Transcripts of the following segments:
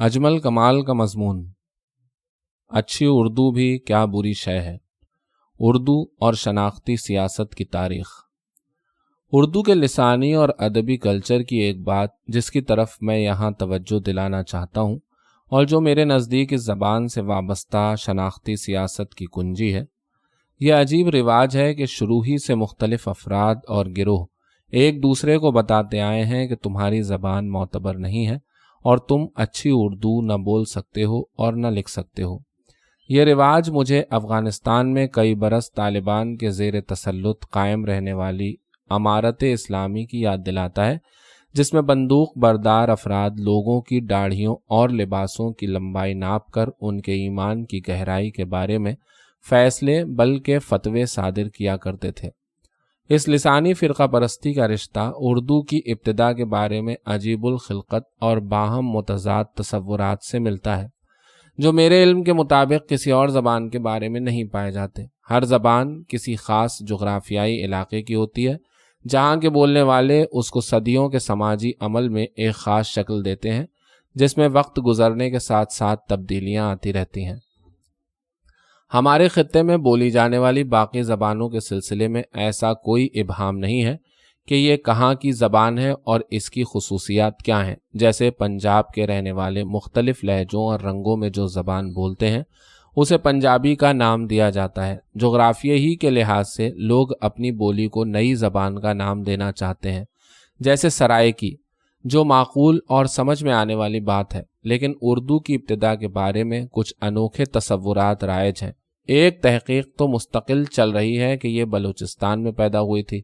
اجمل کمال کا مضمون، اچھی اردو بھی کیا بری شے ہے، اردو اور شناختی سیاست کی تاریخ۔ اردو کے لسانی اور ادبی کلچر کی ایک بات جس کی طرف میں یہاں توجہ دلانا چاہتا ہوں اور جو میرے نزدیک اس زبان سے وابستہ شناختی سیاست کی کنجی ہے، یہ عجیب رواج ہے کہ شروع ہی سے مختلف افراد اور گروہ ایک دوسرے کو بتاتے آئے ہیں کہ تمہاری زبان معتبر نہیں ہے اور تم اچھی اردو نہ بول سکتے ہو اور نہ لکھ سکتے ہو۔ یہ رواج مجھے افغانستان میں کئی برس طالبان کے زیر تسلط قائم رہنے والی امارت اسلامی کی یاد دلاتا ہے، جس میں بندوق بردار افراد لوگوں کی داڑھیوں اور لباسوں کی لمبائی ناپ کر ان کے ایمان کی گہرائی کے بارے میں فیصلے بلکہ فتوے صادر کیا کرتے تھے۔ اس لسانی فرقہ پرستی کا رشتہ اردو کی ابتدا کے بارے میں عجیب الخلقت اور باہم متضاد تصورات سے ملتا ہے، جو میرے علم کے مطابق کسی اور زبان کے بارے میں نہیں پائے جاتے۔ ہر زبان کسی خاص جغرافیائی علاقے کی ہوتی ہے، جہاں کے بولنے والے اس کو صدیوں کے سماجی عمل میں ایک خاص شکل دیتے ہیں، جس میں وقت گزرنے کے ساتھ ساتھ تبدیلیاں آتی رہتی ہیں۔ ہمارے خطے میں بولی جانے والی باقی زبانوں کے سلسلے میں ایسا کوئی ابہام نہیں ہے کہ یہ کہاں کی زبان ہے اور اس کی خصوصیات کیا ہیں۔ جیسے پنجاب کے رہنے والے مختلف لہجوں اور رنگوں میں جو زبان بولتے ہیں اسے پنجابی کا نام دیا جاتا ہے۔ جغرافیے ہی کے لحاظ سے لوگ اپنی بولی کو نئی زبان کا نام دینا چاہتے ہیں، جیسے سرائیکی، جو معقول اور سمجھ میں آنے والی بات ہے، لیکن اردو کی ابتدا کے بارے میں کچھ انوکھے تصورات رائج ہیں۔ ایک تحقیق تو مستقل چل رہی ہے کہ یہ بلوچستان میں پیدا ہوئی تھی،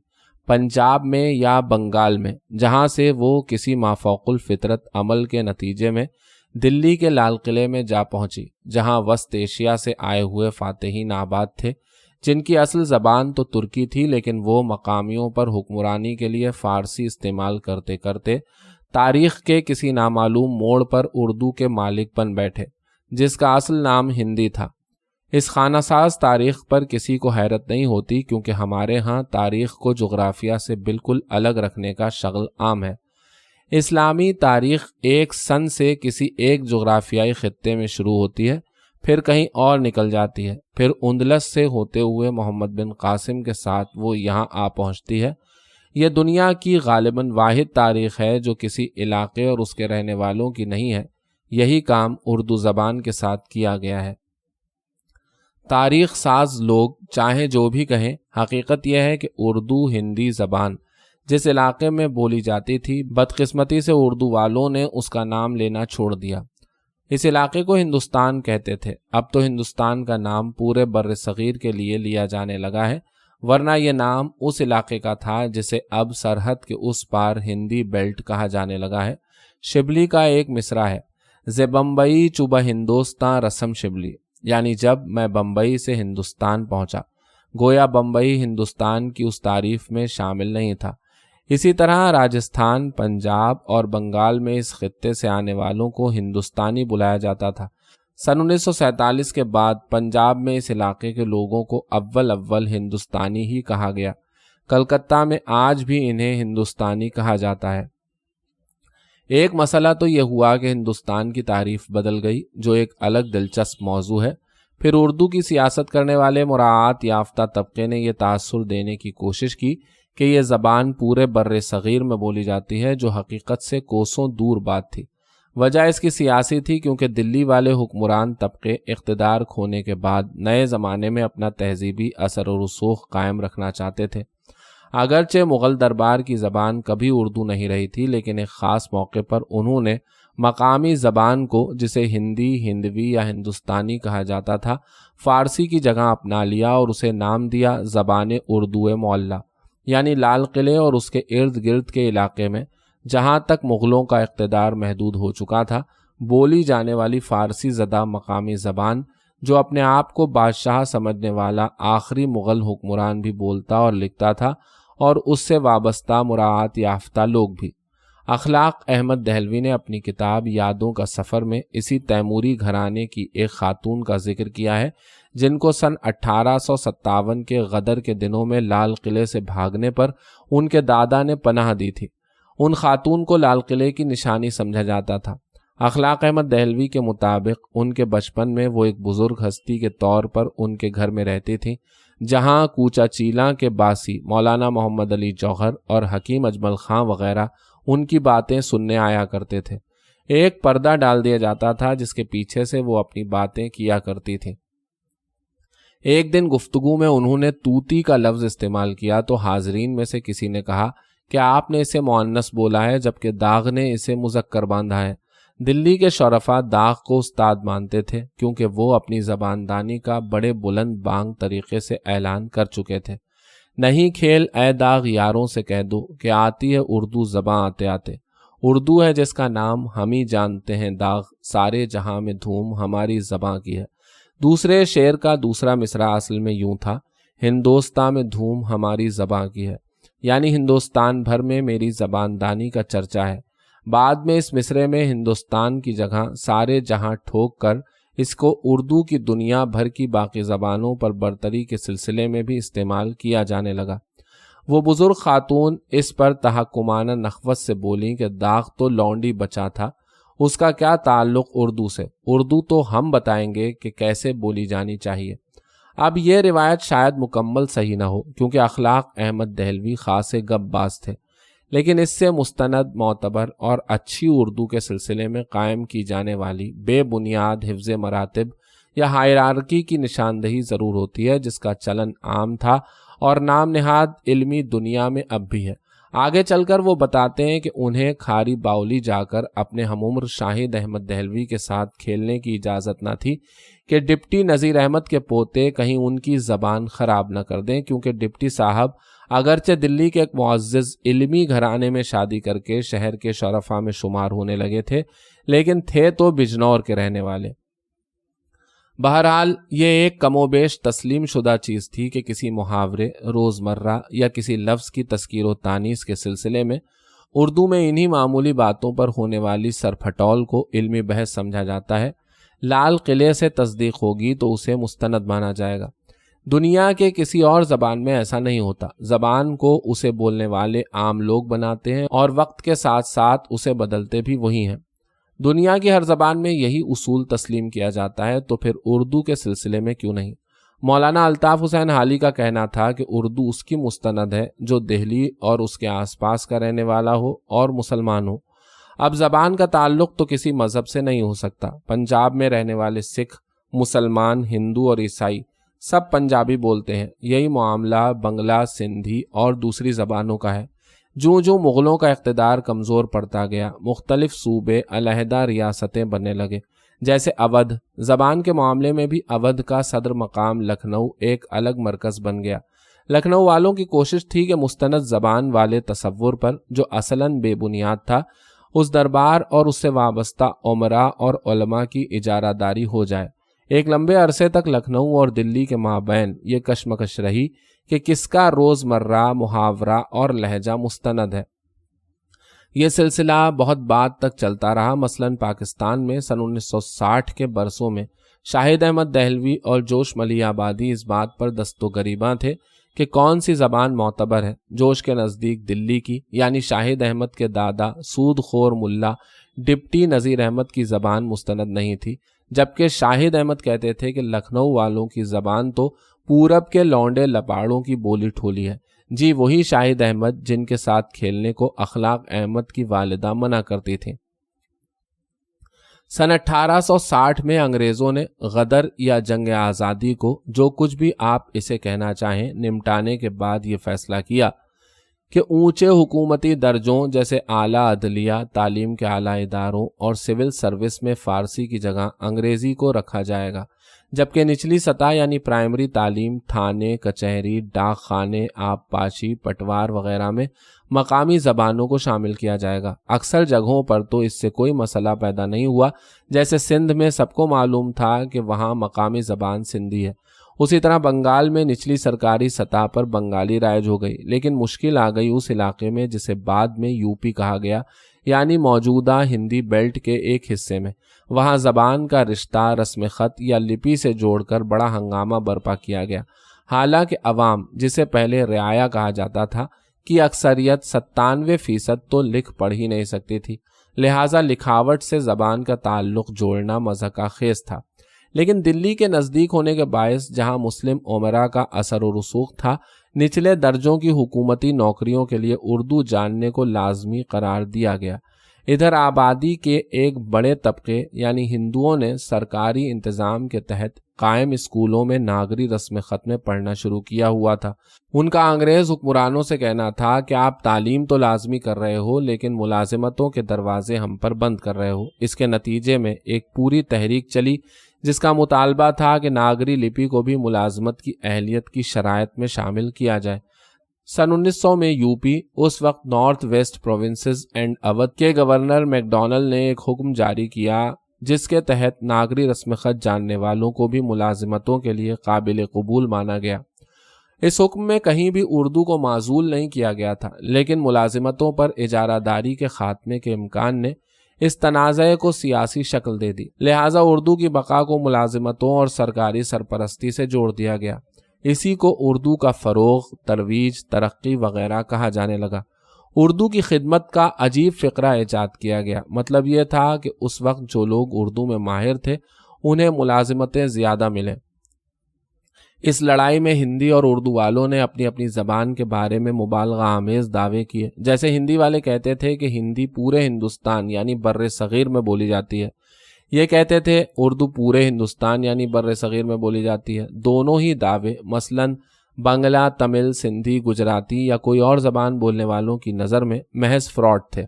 پنجاب میں یا بنگال میں، جہاں سے وہ کسی مافوق الفطرت عمل کے نتیجے میں دلی کے لال قلعے میں جا پہنچی، جہاں وسط ایشیا سے آئے ہوئے فاتحین آباد تھے، جن کی اصل زبان تو ترکی تھی، لیکن وہ مقامیوں پر حکمرانی کے لیے فارسی استعمال کرتے کرتے تاریخ کے کسی نامعلوم موڑ پر اردو کے مالک بن بیٹھے، جس کا اصل نام ہندی تھا۔ اس خانہ ساز تاریخ پر کسی کو حیرت نہیں ہوتی، کیونکہ ہمارے ہاں تاریخ کو جغرافیہ سے بالکل الگ رکھنے کا شغل عام ہے۔ اسلامی تاریخ ایک سن سے کسی ایک جغرافیائی خطے میں شروع ہوتی ہے، پھر کہیں اور نکل جاتی ہے، پھر اندلس سے ہوتے ہوئے محمد بن قاسم کے ساتھ وہ یہاں آ پہنچتی ہے۔ یہ دنیا کی غالباً واحد تاریخ ہے جو کسی علاقے اور اس کے رہنے والوں کی نہیں ہے۔ یہی کام اردو زبان کے ساتھ کیا گیا ہے۔ تاریخ ساز لوگ چاہے جو بھی کہیں، حقیقت یہ ہے کہ اردو ہندی زبان جس علاقے میں بولی جاتی تھی، بدقسمتی سے اردو والوں نے اس کا نام لینا چھوڑ دیا۔ اس علاقے کو ہندوستان کہتے تھے، اب تو ہندوستان کا نام پورے بر صغیر کے لیے لیا جانے لگا ہے، ورنہ یہ نام اس علاقے کا تھا جسے اب سرحد کے اس پار ہندی بیلٹ کہا جانے لگا ہے۔ شبلی کا ایک مصرع ہے، ز بمبئی چوبہ ہندوستان رسم شبلی، یعنی جب میں بمبئی سے ہندوستان پہنچا، گویا بمبئی ہندوستان کی اس تعریف میں شامل نہیں تھا۔ اسی طرح راجستھان، پنجاب اور بنگال میں اس خطے سے آنے والوں کو ہندوستانی بلایا جاتا تھا۔ سن 1947 کے بعد پنجاب میں اس علاقے کے لوگوں کو اول ہندوستانی ہی کہا گیا۔ کلکتہ میں آج بھی انہیں ہندوستانی کہا جاتا ہے۔ ایک مسئلہ تو یہ ہوا کہ ہندوستان کی تعریف بدل گئی، جو ایک الگ دلچسپ موضوع ہے۔ پھر اردو کی سیاست کرنے والے مراعات یافتہ طبقے نے یہ تاثر دینے کی کوشش کی کہ یہ زبان پورے بر صغیر میں بولی جاتی ہے، جو حقیقت سے کوسوں دور بات تھی۔ وجہ اس کی سیاسی تھی، کیونکہ دلی والے حکمران طبقے اقتدار کھونے کے بعد نئے زمانے میں اپنا تہذیبی اثر و رسوخ قائم رکھنا چاہتے تھے۔ اگرچہ مغل دربار کی زبان کبھی اردو نہیں رہی تھی، لیکن ایک خاص موقع پر انہوں نے مقامی زبان کو، جسے ہندی، ہندوی یا ہندوستانی کہا جاتا تھا، فارسی کی جگہ اپنا لیا اور اسے نام دیا زبان اردو معلیٰ، یعنی لال قلعے اور اس کے ارد گرد کے علاقے میں جہاں تک مغلوں کا اقتدار محدود ہو چکا تھا، بولی جانے والی فارسی زدہ مقامی زبان، جو اپنے آپ کو بادشاہ سمجھنے والا آخری مغل حکمران بھی بولتا اور لکھتا تھا، اور اس سے وابستہ مراعات یافتہ لوگ بھی۔ اخلاق احمد دہلوی نے اپنی کتاب یادوں کا سفر میں اسی تیموری گھرانے کی ایک خاتون کا ذکر کیا ہے، جن کو سن 1857 کے غدر کے دنوں میں لال قلعے سے بھاگنے پر ان کے دادا نے پناہ دی تھی۔ ان خاتون کو لال قلعے کی نشانی سمجھا جاتا تھا۔ اخلاق احمد دہلوی کے مطابق ان کے بچپن میں وہ ایک بزرگ ہستی کے طور پر ان کے گھر میں رہتی تھیں، جہاں کوچا چیلاں کے باسی مولانا محمد علی جوہر اور حکیم اجمل خان وغیرہ ان کی باتیں سننے آیا کرتے تھے۔ ایک پردہ ڈال دیا جاتا تھا جس کے پیچھے سے وہ اپنی باتیں کیا کرتی تھیں۔ ایک دن گفتگو میں انہوں نے طوطی کا لفظ استعمال کیا تو حاضرین میں سے کسی نے کہا کہ آپ نے اسے مؤنث بولا ہے جبکہ داغ نے اسے مذکر باندھا ہے۔ دلی کے شرفاء داغ کو استاد مانتے تھے کیونکہ وہ اپنی زباندانی کا بڑے بلند بانگ طریقے سے اعلان کر چکے تھے۔ نہیں کھیل اے داغ یاروں سے کہہ دو کہ آتی ہے اردو زباں آتے آتے، اردو ہے جس کا نام ہم ہی جانتے ہیں داغ، سارے جہاں میں دھوم ہماری زباں کی ہے۔ دوسرے شعر کا دوسرا مصرع اصل میں یوں تھا، ہندوستان میں دھوم ہماری زباں کی ہے، یعنی ہندوستان بھر میں میری زباندانی کا چرچا ہے۔ بعد میں اس مصرعے میں ہندوستان کی جگہ سارے جہاں ٹھوک کر اس کو اردو کی دنیا بھر کی باقی زبانوں پر برتری کے سلسلے میں بھی استعمال کیا جانے لگا۔ وہ بزرگ خاتون اس پر تحکمانہ نخوت سے بولیں کہ داغ تو لونڈی بچا تھا، اس کا کیا تعلق اردو سے؟ اردو تو ہم بتائیں گے کہ کیسے بولی جانی چاہیے۔ اب یہ روایت شاید مکمل صحیح نہ ہو کیونکہ اخلاق احمد دہلوی خاصے گپ باز تھے، لیکن اس سے مستند، معتبر اور اچھی اردو کے سلسلے میں قائم کی جانے والی بے بنیاد حفظ مراتب یا ہائرارکی کی نشاندہی ضرور ہوتی ہے جس کا چلن عام تھا اور نام نہاد علمی دنیا میں اب بھی ہے۔ آگے چل کر وہ بتاتے ہیں کہ انہیں کھاری باولی جا کر اپنے ہمعمر شاہد احمد دہلوی کے ساتھ کھیلنے کی اجازت نہ تھی کہ ڈپٹی نذیر احمد کے پوتے کہیں ان کی زبان خراب نہ کر دیں، کیونکہ ڈپٹی صاحب اگرچہ دلی کے ایک معزز علمی گھرانے میں شادی کر کے شہر کے شرفاء میں شمار ہونے لگے تھے، لیکن تھے تو بجنور کے رہنے والے۔ بہرحال یہ ایک کم و بیش تسلیم شدہ چیز تھی کہ کسی محاورے، روزمرہ یا کسی لفظ کی تذکیر و تانیث کے سلسلے میں اردو میں انہی معمولی باتوں پر ہونے والی سرپھٹول کو علمی بحث سمجھا جاتا ہے۔ لال قلعے سے تصدیق ہوگی تو اسے مستند مانا جائے گا۔ دنیا کے کسی اور زبان میں ایسا نہیں ہوتا۔ زبان کو اسے بولنے والے عام لوگ بناتے ہیں اور وقت کے ساتھ ساتھ اسے بدلتے بھی وہی ہیں۔ دنیا کی ہر زبان میں یہی اصول تسلیم کیا جاتا ہے، تو پھر اردو کے سلسلے میں کیوں نہیں؟ مولانا الطاف حسین حالی کا کہنا تھا کہ اردو اس کی مستند ہے جو دہلی اور اس کے آس پاس کا رہنے والا ہو اور مسلمان ہو۔ اب زبان کا تعلق تو کسی مذہب سے نہیں ہو سکتا۔ پنجاب میں رہنے والے سکھ، مسلمان، ہندو اور عیسائی سب پنجابی بولتے ہیں۔ یہی معاملہ بنگلہ، سندھی اور دوسری زبانوں کا ہے۔ جو مغلوں کا اقتدار کمزور پڑتا گیا، مختلف صوبے علیحدہ ریاستیں بننے لگے، جیسے اودھ۔ زبان کے معاملے میں بھی اودھ کا صدر مقام لکھنؤ ایک الگ مرکز بن گیا۔ لکھنؤ والوں کی کوشش تھی کہ مستند زبان والے تصور پر جو اصلاً بے بنیاد تھا، اس دربار اور اس سے وابستہ امراء اور علماء کی اجارہ داری ہو جائے۔ ایک لمبے عرصے تک لکھنؤ اور دلی کے مابین یہ کشمکش رہی کہ کس کا روزمرہ، محاورہ اور لہجہ مستند ہے۔ یہ سلسلہ بہت بعد تک چلتا رہا۔ مثلاً پاکستان میں سن 1960 کے برسوں میں شاہد احمد دہلوی اور جوش ملی آبادی اس بات پر دست و گریباں تھے کہ کون سی زبان معتبر ہے۔ جوش کے نزدیک دلی کی، یعنی شاہد احمد کے دادا سود خور ملا ڈپٹی نذیر احمد کی زبان مستند نہیں تھی، جبکہ شاہد احمد کہتے تھے کہ لکھنؤ والوں کی زبان تو پورب کے لونڈے لپاڑوں کی بولی ٹھولی ہے۔ جی وہی شاہد احمد جن کے ساتھ کھیلنے کو اخلاق احمد کی والدہ منع کرتی تھی۔ سن 1860 میں انگریزوں نے غدر یا جنگ آزادی کو، جو کچھ بھی آپ اسے کہنا چاہیں، نمٹانے کے بعد یہ فیصلہ کیا کہ اونچے حکومتی درجوں جیسے اعلیٰ عدلیہ، تعلیم کے اعلیٰ اداروں اور سول سروس میں فارسی کی جگہ انگریزی کو رکھا جائے گا، جبکہ نچلی سطح یعنی پرائمری تعلیم، تھانے، کچہری، ڈاک خانے، آب پاشی، پٹوار وغیرہ میں مقامی زبانوں کو شامل کیا جائے گا۔ اکثر جگہوں پر تو اس سے کوئی مسئلہ پیدا نہیں ہوا، جیسے سندھ میں سب کو معلوم تھا کہ وہاں مقامی زبان سندھی ہے۔ اسی طرح بنگال میں نچلی سرکاری سطح پر بنگالی رائج ہو گئی، لیکن مشکل آ گئی اس علاقے میں جسے بعد میں یو پی کہا گیا، یعنی موجودہ ہندی بیلٹ کے ایک حصے میں۔ وہاں زبان کا رشتہ رسم خط یا لپی سے جوڑ کر بڑا ہنگامہ برپا کیا گیا، حالانکہ عوام، جسے پہلے رعایا کہا جاتا تھا، کی اکثریت 97% تو لکھ پڑھ ہی نہیں سکتی تھی۔ لہٰذا لکھاوٹ سے زبان کا تعلق جوڑنا مضحکہ خیز تھا۔ لیکن دلی کے نزدیک ہونے کے باعث جہاں مسلم امراء کا اثر و رسوخ تھا، نچلے درجوں کی حکومتی نوکریوں کے لیے اردو جاننے کو لازمی قرار دیا گیا۔ ادھر آبادی کے ایک بڑے طبقے یعنی ہندوؤں نے سرکاری انتظام کے تحت قائم اسکولوں میں ناگری رسم خط میں پڑھنا شروع کیا ہوا تھا۔ ان کا انگریز حکمرانوں سے کہنا تھا کہ آپ تعلیم تو لازمی کر رہے ہو لیکن ملازمتوں کے دروازے ہم پر بند کر رہے ہو۔ اس کے نتیجے میں ایک پوری تحریک چلی جس کا مطالبہ تھا کہ ناگری لپی کو بھی ملازمت کی اہلیت کی شرائط میں شامل کیا جائے۔ سن 1900 میں یوپی، اس وقت north west provinces and Awadh کے گورنر میک ڈونلڈ نے ایک حکم جاری کیا جس کے تحت ناگری رسم خط جاننے والوں کو بھی ملازمتوں کے لیے قابل قبول مانا گیا۔ اس حکم میں کہیں بھی اردو کو معزول نہیں کیا گیا تھا، لیکن ملازمتوں پر اجارہ داری کے خاتمے کے امکان نے اس تنازع کو سیاسی شکل دے دی، لہٰذا اردو کی بقا کو ملازمتوں اور سرکاری سرپرستی سے جوڑ دیا گیا۔ اسی کو اردو کا فروغ، ترویج، ترقی وغیرہ کہا جانے لگا۔ اردو کی خدمت کا عجیب فقرہ ایجاد کیا گیا۔ مطلب یہ تھا کہ اس وقت جو لوگ اردو میں ماہر تھے انہیں ملازمتیں زیادہ ملیں۔ اس لڑائی میں ہندی اور اردو والوں نے اپنی اپنی زبان کے بارے میں مبالغہ آمیز دعوے کیے۔ جیسے ہندی والے کہتے تھے کہ ہندی پورے ہندوستان یعنی بر صغیر میں بولی جاتی ہے، یہ کہتے تھے اردو پورے ہندوستان یعنی بر صغیر میں بولی جاتی ہے۔ دونوں ہی دعوے مثلاً بنگلہ، تمل، سندھی، گجراتی یا کوئی اور زبان بولنے والوں کی نظر میں محض فراڈ تھے۔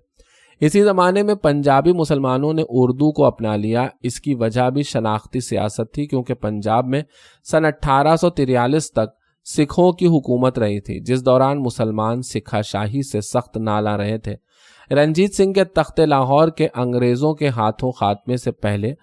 اسی زمانے میں پنجابی مسلمانوں نے اردو کو اپنا لیا۔ اس کی وجہ بھی شناختی سیاست تھی، کیونکہ پنجاب میں سن 1843 تک سکھوں کی حکومت رہی تھی، جس دوران مسلمان سکھا شاہی سے سخت نالاں رہے تھے۔ رنجیت سنگھ کے تخت لاہور کے انگریزوں کے ہاتھوں خاتمے سے پہلے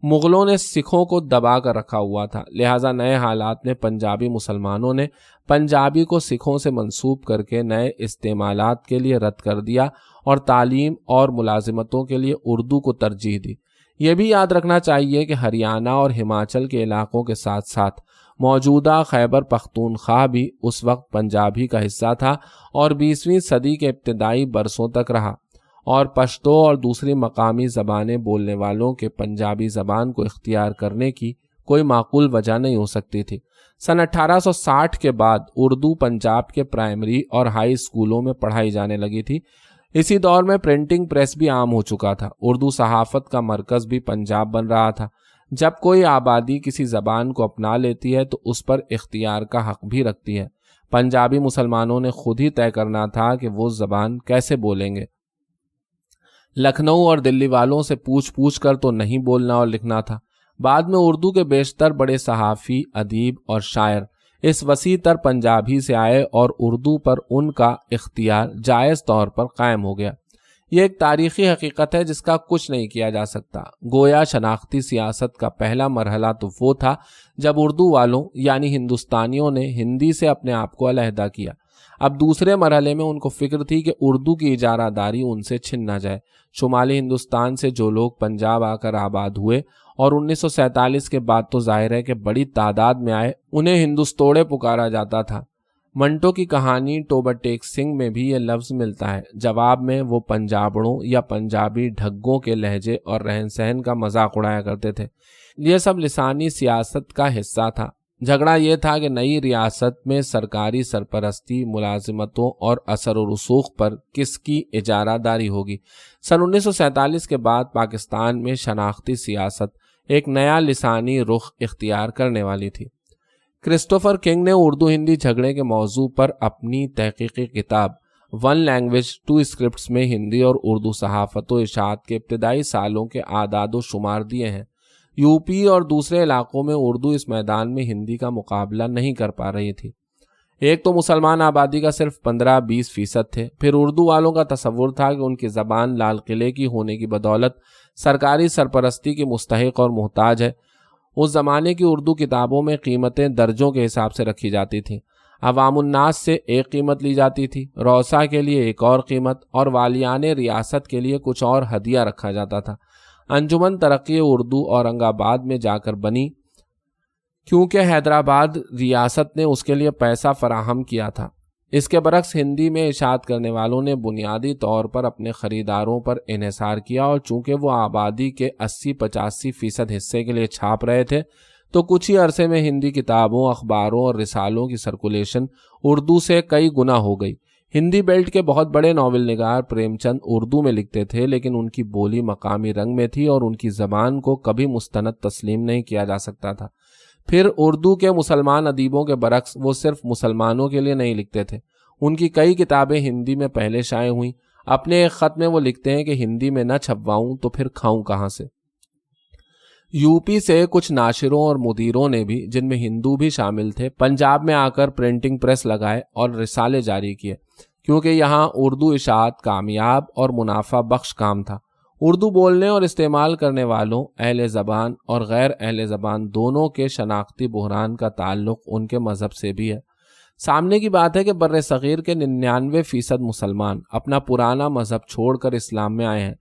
مغلوں نے سکھوں کو دبا کر رکھا ہوا تھا، لہٰذا نئے حالات میں پنجابی مسلمانوں نے پنجابی کو سکھوں سے منسوب کر کے نئے استعمالات کے لیے رد کر دیا اور تعلیم اور ملازمتوں کے لیے اردو کو ترجیح دی۔ یہ بھی یاد رکھنا چاہیے کہ ہریانہ اور ہماچل کے علاقوں کے ساتھ ساتھ موجودہ خیبر پختونخوا بھی اس وقت پنجابی کا حصہ تھا اور 20ویں صدی کے ابتدائی برسوں تک رہا، اور پشتو اور دوسری مقامی زبانیں بولنے والوں کے پنجابی زبان کو اختیار کرنے کی کوئی معقول وجہ نہیں ہو سکتی تھی۔ سن 1860 کے بعد اردو پنجاب کے پرائمری اور ہائی اسکولوں میں پڑھائی جانے لگی تھی۔ اسی دور میں پرنٹنگ پریس بھی عام ہو چکا تھا۔ اردو صحافت کا مرکز بھی پنجاب بن رہا تھا۔ جب کوئی آبادی کسی زبان کو اپنا لیتی ہے تو اس پر اختیار کا حق بھی رکھتی ہے۔ پنجابی مسلمانوں نے خود ہی طے کرنا تھا کہ وہ زبان کیسے بولیں گے۔ لکھنؤ اور دلی والوں سے پوچھ کر تو نہیں بولنا اور لکھنا تھا۔ بعد میں اردو کے بیشتر بڑے صحافی، ادیب اور شاعر اس وسیع تر پنجابی سے آئے اور اردو پر ان کا اختیار جائز طور پر قائم ہو گیا۔ یہ ایک تاریخی حقیقت ہے جس کا کچھ نہیں کیا جا سکتا۔ گویا شناختی سیاست کا پہلا مرحلہ تو وہ تھا جب اردو والوں یعنی ہندوستانیوں نے ہندی سے اپنے آپ کو علیحدہ کیا۔ اب دوسرے مرحلے میں ان کو فکر تھی کہ اردو کی اجارہ داری ان سے چھن نہ جائے۔ شمالی ہندوستان سے جو لوگ پنجاب آ کر آباد ہوئے اور 1947 کے بعد تو ظاہر ہے کہ بڑی تعداد میں آئے، انہیں ہندوستوڑے پکارا جاتا تھا۔ منٹو کی کہانی ٹوبر ٹیک سنگھ میں بھی یہ لفظ ملتا ہے۔ جواب میں وہ پنجابڑوں یا پنجابی ڈھگوں کے لہجے اور رہن سہن کا مذاق اڑایا کرتے تھے۔ یہ سب لسانی سیاست کا حصہ تھا۔ جھگڑا یہ تھا کہ نئی ریاست میں سرکاری سرپرستی، ملازمتوں اور اثر و رسوخ پر کس کی اجارہ داری ہوگی۔ سن 1947 کے بعد پاکستان میں شناختی سیاست ایک نیا لسانی رخ اختیار کرنے والی تھی۔ کرسٹوفر کنگ نے اردو ہندی جھگڑے کے موضوع پر اپنی تحقیقی کتاب ون لینگویج ٹو اسکرپٹس میں ہندی اور اردو صحافت و اشاعت کے ابتدائی سالوں کے اعداد و شمار دیے ہیں۔ یوپی اور دوسرے علاقوں میں اردو اس میدان میں ہندی کا مقابلہ نہیں کر پا رہی تھی۔ ایک تو مسلمان آبادی کا صرف 15-20% تھے، پھر اردو والوں کا تصور تھا کہ ان کی زبان لال قلعے کی ہونے کی بدولت سرکاری سرپرستی کی مستحق اور محتاج ہے۔ اس زمانے کی اردو کتابوں میں قیمتیں درجوں کے حساب سے رکھی جاتی تھیں۔ عوام الناس سے ایک قیمت لی جاتی تھی، روسا کے لیے ایک اور قیمت اور والیان ریاست کے لیے کچھ اور ہدیہ رکھا جاتا تھا۔ انجمن ترقی اردو اورنگ آباد میں جا کر بنی کیونکہ حیدرآباد ریاست نے اس کے لیے پیسہ فراہم کیا تھا۔ اس کے برعکس ہندی میں اشاعت کرنے والوں نے بنیادی طور پر اپنے خریداروں پر انحصار کیا، اور چونکہ وہ آبادی کے 80-85% حصے کے لیے چھاپ رہے تھے تو کچھ ہی عرصے میں ہندی کتابوں، اخباروں اور رسالوں کی سرکولیشن اردو سے کئی گنا ہو گئی۔ ہندی بیلٹ کے بہت بڑے ناول نگار پریم چند اردو میں لکھتے تھے، لیکن ان کی بولی مقامی رنگ میں تھی اور ان کی زبان کو کبھی مستند تسلیم نہیں کیا جا سکتا تھا۔ پھر اردو کے مسلمان ادیبوں کے برعکس وہ صرف مسلمانوں کے لیے نہیں لکھتے تھے۔ ان کی کئی کتابیں ہندی میں پہلے شائع ہوئیں۔ اپنے ایک خط میں وہ لکھتے ہیں کہ ہندی میں نہ چھپواؤں تو پھر کھاؤں کہاں سے۔ یوپی سے کچھ ناشروں اور مدیروں نے بھی، جن میں ہندو بھی شامل تھے، پنجاب میں آ کر پرنٹنگ پریس لگائے اور رسالے جاری کیے، کیونکہ یہاں اردو اشاعت کامیاب اور منافع بخش کام تھا۔ اردو بولنے اور استعمال کرنے والوں، اہل زبان اور غیر اہل زبان دونوں کے شناختی بحران کا تعلق ان کے مذہب سے بھی ہے۔ سامنے کی بات ہے کہ بر صغیر کے 99% مسلمان اپنا پرانا مذہب چھوڑ کر اسلام میں آئے ہیں۔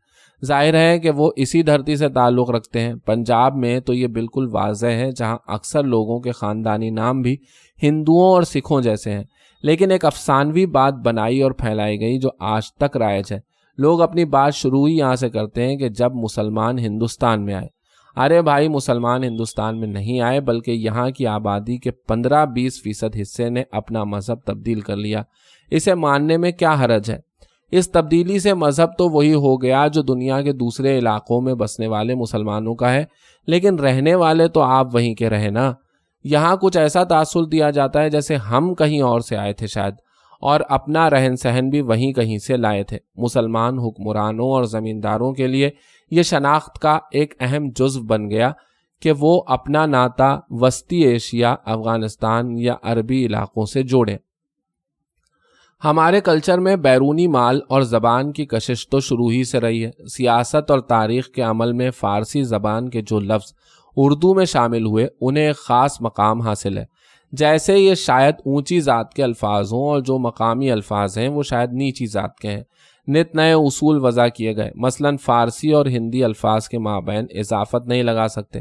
ظاہر ہے کہ وہ اسی دھرتی سے تعلق رکھتے ہیں۔ پنجاب میں تو یہ بالکل واضح ہے، جہاں اکثر لوگوں کے خاندانی نام بھی ہندوؤں اور سکھوں جیسے ہیں، لیکن ایک افسانوی بات بنائی اور پھیلائی گئی جو آج تک رائج ہے۔ لوگ اپنی بات شروع ہی یہاں سے کرتے ہیں کہ جب مسلمان ہندوستان میں آئے۔ ارے بھائی، مسلمان ہندوستان میں نہیں آئے، بلکہ یہاں کی آبادی کے 15-20% حصے نے اپنا مذہب تبدیل کر لیا۔ اسے ماننے میں کیا حرج ہے؟ اس تبدیلی سے مذہب تو وہی ہو گیا جو دنیا کے دوسرے علاقوں میں بسنے والے مسلمانوں کا ہے، لیکن رہنے والے تو آپ وہیں کے رہے نا۔ یہاں کچھ ایسا تاثر دیا جاتا ہے جیسے ہم کہیں اور سے آئے تھے شاید، اور اپنا رہن سہن بھی وہیں کہیں سے لائے تھے۔ مسلمان حکمرانوں اور زمینداروں کے لیے یہ شناخت کا ایک اہم جزو بن گیا کہ وہ اپنا ناطہ وسطی ایشیا، افغانستان یا عربی علاقوں سے جوڑیں۔ ہمارے کلچر میں بیرونی مال اور زبان کی کشش تو شروع ہی سے رہی ہے۔ سیاست اور تاریخ کے عمل میں فارسی زبان کے جو لفظ اردو میں شامل ہوئے، انہیں ایک خاص مقام حاصل ہے۔ جیسے یہ شاید اونچی ذات کے الفاظ ہوں اور جو مقامی الفاظ ہیں وہ شاید نیچی ذات کے ہیں۔ نت نئے اصول وضع کیے گئے، مثلا فارسی اور ہندی الفاظ کے مابین اضافت نہیں لگا سکتے۔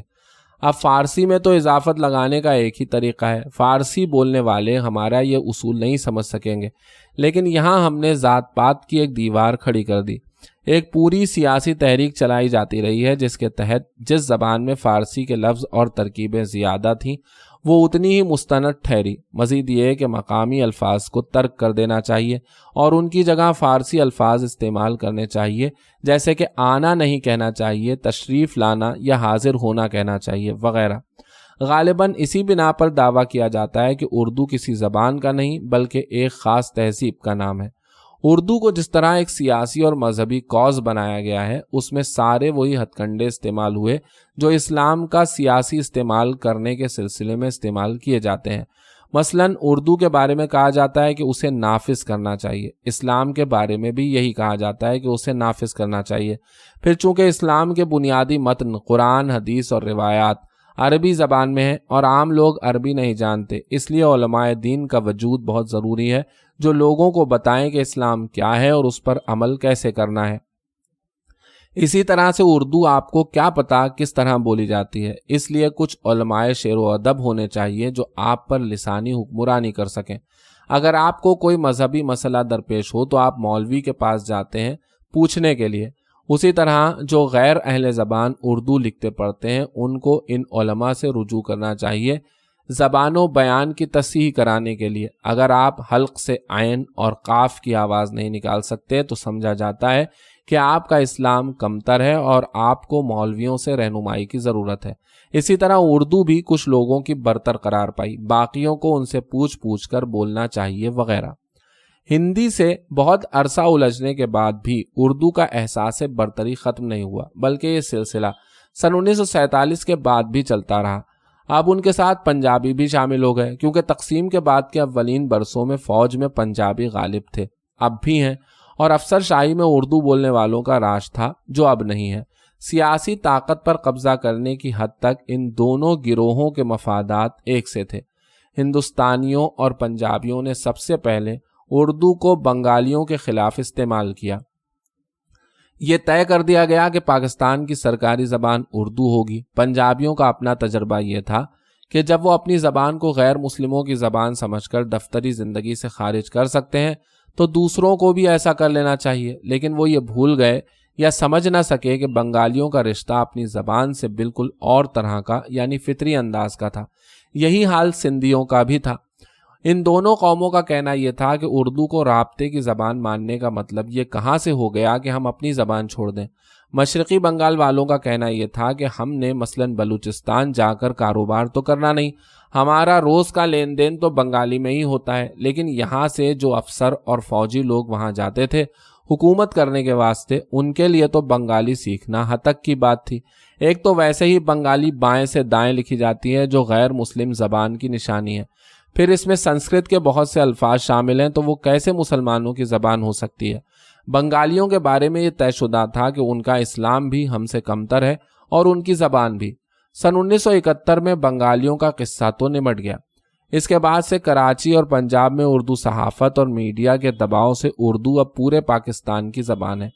اب فارسی میں تو اضافت لگانے کا ایک ہی طریقہ ہے۔ فارسی بولنے والے ہمارا یہ اصول نہیں سمجھ سکیں گے، لیکن یہاں ہم نے ذات پات کی ایک دیوار کھڑی کر دی۔ ایک پوری سیاسی تحریک چلائی جاتی رہی ہے جس کے تحت جس زبان میں فارسی کے لفظ اور ترکیبیں زیادہ تھیں وہ اتنی ہی مستند ٹھہری۔ مزید یہ کہ مقامی الفاظ کو ترک کر دینا چاہیے اور ان کی جگہ فارسی الفاظ استعمال کرنے چاہیے، جیسے کہ آنا نہیں کہنا چاہیے، تشریف لانا یا حاضر ہونا کہنا چاہیے وغیرہ۔ غالباً اسی بنا پر دعویٰ کیا جاتا ہے کہ اردو کسی زبان کا نہیں بلکہ ایک خاص تہذیب کا نام ہے۔ اردو کو جس طرح ایک سیاسی اور مذہبی کاز بنایا گیا ہے، اس میں سارے وہی ہتھ کنڈے استعمال ہوئے جو اسلام کا سیاسی استعمال کرنے کے سلسلے میں استعمال کیے جاتے ہیں۔ مثلاً اردو کے بارے میں کہا جاتا ہے کہ اسے نافذ کرنا چاہیے، اسلام کے بارے میں بھی یہی کہا جاتا ہے کہ اسے نافذ کرنا چاہیے۔ پھر چونکہ اسلام کے بنیادی متن قرآن، حدیث اور روایات عربی زبان میں ہیں اور عام لوگ عربی نہیں جانتے، اس لیے علماء دین کا وجود بہت ضروری ہے جو لوگوں کو بتائیں کہ اسلام کیا ہے اور اس پر عمل کیسے کرنا ہے۔ اسی طرح سے اردو آپ کو کیا پتا کس طرح بولی جاتی ہے، اس لیے کچھ علماء شعر و ادب ہونے چاہیے جو آپ پر لسانی حکمرانی کر سکیں۔ اگر آپ کو کوئی مذہبی مسئلہ درپیش ہو تو آپ مولوی کے پاس جاتے ہیں پوچھنے کے لیے۔ اسی طرح جو غیر اہل زبان اردو لکھتے پڑھتے ہیں ان کو ان علماء سے رجوع کرنا چاہیے زبان و بیان کی تصحیح کرانے کے لیے۔ اگر آپ حلق سے عین اور قاف کی آواز نہیں نکال سکتے تو سمجھا جاتا ہے کہ آپ کا اسلام کمتر ہے اور آپ کو مولویوں سے رہنمائی کی ضرورت ہے۔ اسی طرح اردو بھی کچھ لوگوں کی برتر قرار پائی، باقیوں کو ان سے پوچھ کر بولنا چاہیے وغیرہ۔ ہندی سے بہت عرصہ الجھنے کے بعد بھی اردو کا احساس برتری ختم نہیں ہوا، بلکہ یہ سلسلہ سن 1947 کے بعد بھی چلتا رہا۔ اب ان کے ساتھ پنجابی بھی شامل ہو گئے، کیونکہ تقسیم کے بعد کے اولین برسوں میں فوج میں پنجابی غالب تھے، اب بھی ہیں، اور افسر شاہی میں اردو بولنے والوں کا راج تھا جو اب نہیں ہے۔ سیاسی طاقت پر قبضہ کرنے کی حد تک ان دونوں گروہوں کے مفادات ایک سے تھے۔ ہندوستانیوں اور پنجابیوں نے سب سے پہلے اردو کو بنگالیوں کے خلاف استعمال کیا۔ یہ طے کر دیا گیا کہ پاکستان کی سرکاری زبان اردو ہوگی۔ پنجابیوں کا اپنا تجربہ یہ تھا کہ جب وہ اپنی زبان کو غیر مسلموں کی زبان سمجھ کر دفتری زندگی سے خارج کر سکتے ہیں تو دوسروں کو بھی ایسا کر لینا چاہیے، لیکن وہ یہ بھول گئے یا سمجھ نہ سکے کہ بنگالیوں کا رشتہ اپنی زبان سے بالکل اور طرح کا یعنی فطری انداز کا تھا۔ یہی حال سندھیوں کا بھی تھا۔ ان دونوں قوموں کا کہنا یہ تھا کہ اردو کو رابطے کی زبان ماننے کا مطلب یہ کہاں سے ہو گیا کہ ہم اپنی زبان چھوڑ دیں۔ مشرقی بنگال والوں کا کہنا یہ تھا کہ ہم نے مثلاً بلوچستان جا کر کاروبار تو کرنا نہیں، ہمارا روز کا لین دین تو بنگالی میں ہی ہوتا ہے، لیکن یہاں سے جو افسر اور فوجی لوگ وہاں جاتے تھے حکومت کرنے کے واسطے، ان کے لیے تو بنگالی سیکھنا ہتک کی بات تھی۔ ایک تو ویسے ہی بنگالی بائیں سے دائیں لکھی جاتی ہے جو غیر مسلم زبان کی نشانی ہے، پھر اس میں سنسکرت کے بہت سے الفاظ شامل ہیں تو وہ کیسے مسلمانوں کی زبان ہو سکتی ہے؟ بنگالیوں کے بارے میں یہ طے شدہ تھا کہ ان کا اسلام بھی ہم سے کمتر ہے اور ان کی زبان بھی۔ سن 1971 میں بنگالیوں کا قصہ تو نمٹ گیا۔ اس کے بعد سے کراچی اور پنجاب میں اردو صحافت اور میڈیا کے دباؤ سے اردو اب پورے پاکستان کی زبان ہے۔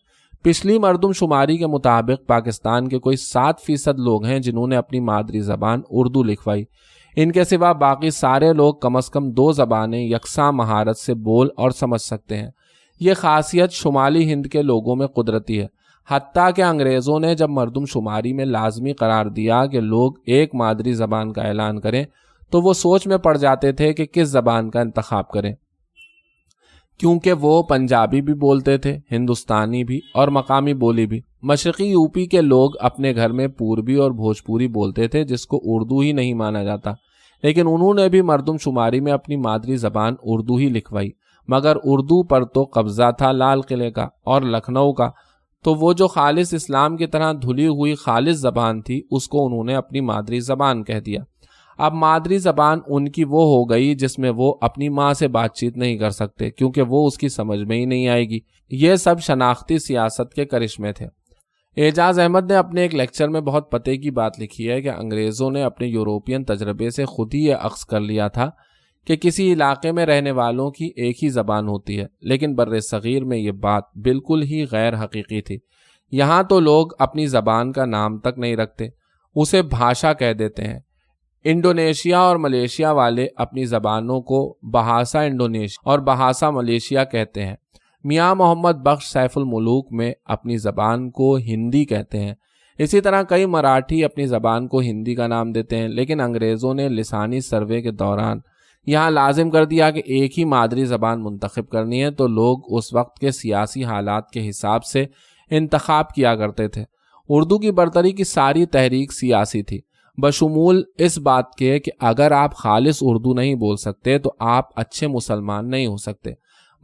پچھلی مردم شماری کے مطابق پاکستان کے کوئی 7% لوگ ہیں جنہوں نے اپنی مادری زبان اردو لکھوائی۔ ان کے سوا باقی سارے لوگ کم از کم 2 زبانیں یکساں مہارت سے بول اور سمجھ سکتے ہیں۔ یہ خاصیت شمالی ہند کے لوگوں میں قدرتی ہے، حتیٰ کہ انگریزوں نے جب مردم شماری میں لازمی قرار دیا کہ لوگ ایک مادری زبان کا اعلان کریں تو وہ سوچ میں پڑ جاتے تھے کہ کس زبان کا انتخاب کریں، کیونکہ وہ پنجابی بھی بولتے تھے، ہندوستانی بھی اور مقامی بولی بھی۔ مشرقی یوپی کے لوگ اپنے گھر میں پوربی اور بھوجپوری بولتے تھے جس کو اردو ہی نہیں مانا جاتا، لیکن انہوں نے بھی مردم شماری میں اپنی مادری زبان اردو ہی لکھوائی، مگر اردو پر تو قبضہ تھا لال قلعے کا اور لکھنؤ کا، تو وہ جو خالص اسلام کی طرح دھلی ہوئی خالص زبان تھی اس کو انہوں نے اپنی مادری زبان کہہ دیا۔ اب مادری زبان ان کی وہ ہو گئی جس میں وہ اپنی ماں سے بات چیت نہیں کر سکتے کیونکہ وہ اس کی سمجھ میں ہی نہیں آئے گی۔ یہ سب شناختی سیاست کے کرشمے تھے۔ اعجاز احمد نے اپنے ایک لیکچر میں بہت پتے کی بات لکھی ہے کہ انگریزوں نے اپنے یوروپین تجربے سے خود ہی یہ اخذ کر لیا تھا کہ کسی علاقے میں رہنے والوں کی ایک ہی زبان ہوتی ہے، لیکن بر صغیر میں یہ بات بالکل ہی غیر حقیقی تھی۔ یہاں تو لوگ اپنی زبان کا نام تک نہیں رکھتے، اسے بھاشا کہہ دیتے ہیں۔ انڈونیشیا اور ملیشیا والے اپنی زبانوں کو بہاسا انڈونیشیا اور بہاسا ملیشیا کہتے ہیں۔ میاں محمد بخش سیف الملوک میں اپنی زبان کو ہندی کہتے ہیں۔ اسی طرح کئی مراٹھی اپنی زبان کو ہندی کا نام دیتے ہیں، لیکن انگریزوں نے لسانی سروے کے دوران یہاں لازم کر دیا کہ ایک ہی مادری زبان منتخب کرنی ہے، تو لوگ اس وقت کے سیاسی حالات کے حساب سے انتخاب کیا کرتے تھے۔ اردو کی برتری کی ساری تحریک سیاسی تھی، بشمول اس بات کے کہ اگر آپ خالص اردو نہیں بول سکتے تو آپ اچھے مسلمان نہیں ہو سکتے۔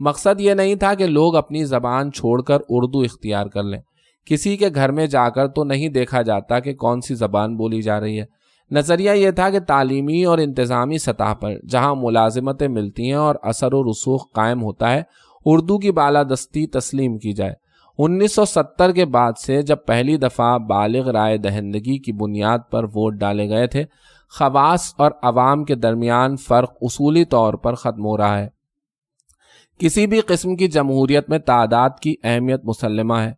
مقصد یہ نہیں تھا کہ لوگ اپنی زبان چھوڑ کر اردو اختیار کر لیں۔ کسی کے گھر میں جا کر تو نہیں دیکھا جاتا کہ کون سی زبان بولی جا رہی ہے۔ نظریہ یہ تھا کہ تعلیمی اور انتظامی سطح پر جہاں ملازمتیں ملتی ہیں اور اثر و رسوخ قائم ہوتا ہے، اردو کی بالادستی تسلیم کی جائے۔ 1970 کے بعد سے جب پہلی دفعہ بالغ رائے دہندگی کی بنیاد پر ووٹ ڈالے گئے تھے، خواص اور عوام کے درمیان فرق اصولی طور پر ختم ہو رہا ہے۔ کسی بھی قسم کی جمہوریت میں تعداد کی اہمیت مسلمہ ہے۔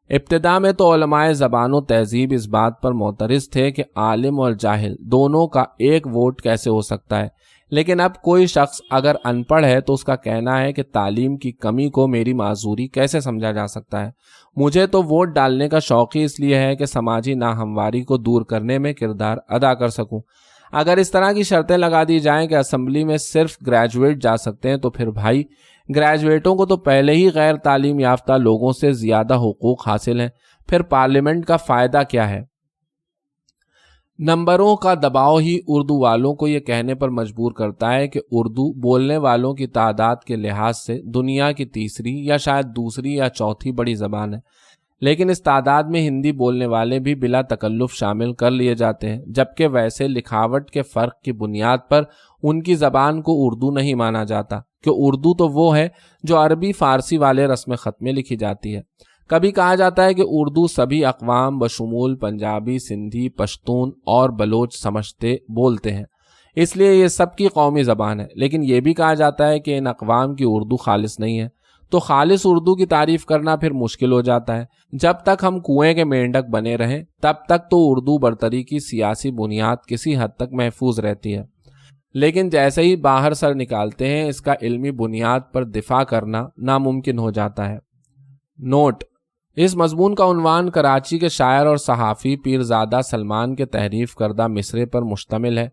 ابتدا میں تو علماء زبان و تہذیب اس بات پر معترض تھے کہ عالم اور جاہل دونوں کا ایک ووٹ کیسے ہو سکتا ہے، لیکن اب کوئی شخص اگر ان پڑھ ہے تو اس کا کہنا ہے کہ تعلیم کی کمی کو میری معذوری کیسے سمجھا جا سکتا ہے۔ مجھے تو ووٹ ڈالنے کا شوق ہی اس لیے ہے کہ سماجی ناہمواری کو دور کرنے میں کردار ادا کر سکوں۔ اگر اس طرح کی شرطیں لگا دی جائیں کہ اسمبلی میں صرف گریجویٹ جا سکتے ہیں تو پھر بھائی گریجویٹوں کو تو پہلے ہی غیر تعلیم یافتہ لوگوں سے زیادہ حقوق حاصل ہیں، پھر پارلیمنٹ کا فائدہ کیا ہے؟ نمبروں کا دباؤ ہی اردو والوں کو یہ کہنے پر مجبور کرتا ہے کہ اردو بولنے والوں کی تعداد کے لحاظ سے دنیا کی تیسری یا شاید دوسری یا چوتھی بڑی زبان ہے، لیکن اس تعداد میں ہندی بولنے والے بھی بلا تکلف شامل کر لیے جاتے ہیں، جبکہ ویسے لکھاوٹ کے فرق کی بنیاد پر ان کی زبان کو اردو نہیں مانا جاتا، کہ اردو تو وہ ہے جو عربی فارسی والے رسم خط میں لکھی جاتی ہے۔ کبھی کہا جاتا ہے کہ اردو سبھی اقوام بشمول پنجابی، سندھی، پشتون اور بلوچ سمجھتے بولتے ہیں، اس لیے یہ سب کی قومی زبان ہے، لیکن یہ بھی کہا جاتا ہے کہ ان اقوام کی اردو خالص نہیں ہے۔ تو خالص اردو کی تعریف کرنا پھر مشکل ہو جاتا ہے۔ جب تک ہم کنویں کے مینڈک بنے رہیں تب تک تو اردو برتری کی سیاسی بنیاد کسی حد تک محفوظ رہتی ہے، لیکن جیسے ہی باہر سر نکالتے ہیں اس کا علمی بنیاد پر دفاع کرنا ناممکن ہو جاتا ہے۔ نوٹ: اس مضمون کا عنوان کراچی کے شاعر اور صحافی پیرزادہ سلمان کے تحریف کردہ مصرعے پر مشتمل ہے۔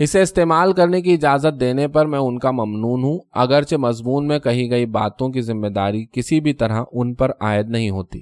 اسے استعمال کرنے کی اجازت دینے پر میں ان کا ممنون ہوں، اگرچہ مضمون میں کہی گئی باتوں کی ذمہ داری کسی بھی طرح ان پر عائد نہیں ہوتی۔